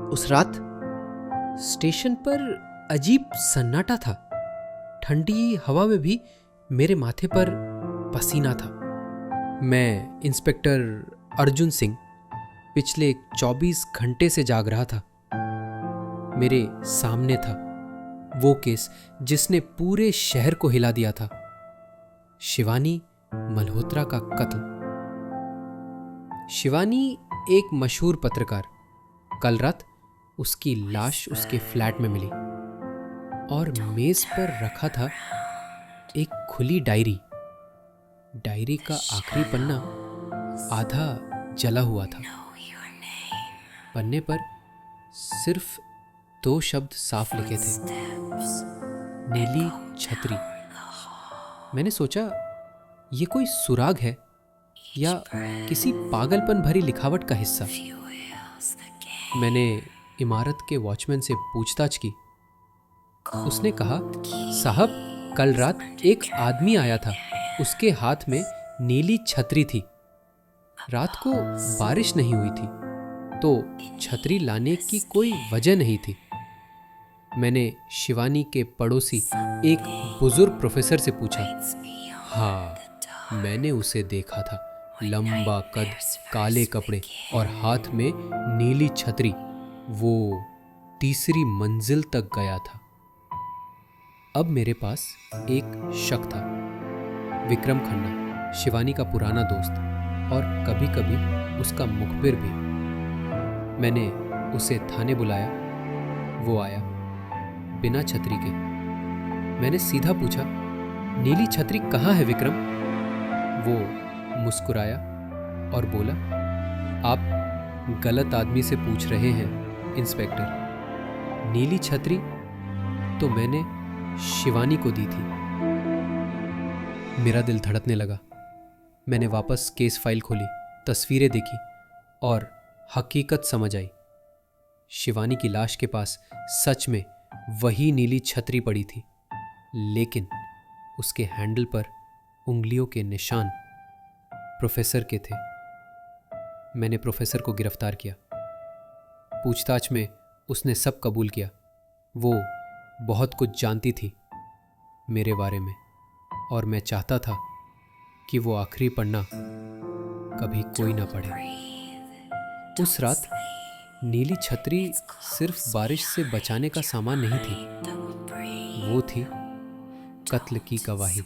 उस रात स्टेशन पर अजीब सन्नाटा था। ठंडी हवा में भी मेरे माथे पर पसीना था। मैं इंस्पेक्टर अर्जुन सिंह पिछले 24 घंटे से जाग रहा था। मेरे सामने था वो केस जिसने पूरे शहर को हिला दिया था, शिवानी मल्होत्रा का कत्ल। शिवानी एक मशहूर पत्रकार। कल रात उसकी लाश उसके फ्लैट में मिली और मेज पर रखा था एक खुली डायरी। डायरी का आखिरी पन्ना आधा जला हुआ था। पन्ने पर सिर्फ 2 शब्द साफ लिखे थे, नीली छतरी। मैंने सोचा ये कोई सुराग है या किसी पागलपन भरी लिखावट का हिस्सा। मैंने इमारत के वॉचमैन से पूछताछ की। उसने कहा, साहब, कल रात एक आदमी आया था, उसके हाथ में नीली छतरी थी। रात को बारिश नहीं हुई थी तो छतरी लाने की कोई वजह नहीं थी। मैंने शिवानी के पड़ोसी एक बुजुर्ग प्रोफेसर से पूछा। हाँ, मैंने उसे देखा था, लंबा कद, काले कपड़े और हाथ में नीली छतरी। वो 3री मंजिल तक गया था। अब मेरे पास एक शक था। विक्रम खन्ना, शिवानी का पुराना दोस्त और कभी कभी उसका मुखबिर भी। मैंने उसे थाने बुलाया। वो आया बिना छतरी के। मैंने सीधा पूछा, नीली छतरी कहाँ है विक्रम? वो मुस्कुराया और बोला, आप गलत आदमी से पूछ रहे हैं इंस्पेक्टर। नीली छतरी तो मैंने शिवानी को दी थी। मेरा दिल धड़कने लगा। मैंने वापस केस फाइल खोली, तस्वीरें देखी और हकीकत समझ आई। शिवानी की लाश के पास सच में वही नीली छतरी पड़ी थी, लेकिन उसके हैंडल पर उंगलियों के निशान प्रोफेसर के थे। मैंने प्रोफेसर को गिरफ्तार किया। पूछताछ में उसने सब कबूल किया। वो बहुत कुछ जानती थी मेरे बारे में और मैं चाहता था कि वो आखिरी पन्ना कभी कोई ना पढ़े। उस रात नीली छतरी सिर्फ बारिश से बचाने का सामान नहीं थी, वो थी कत्ल की गवाही।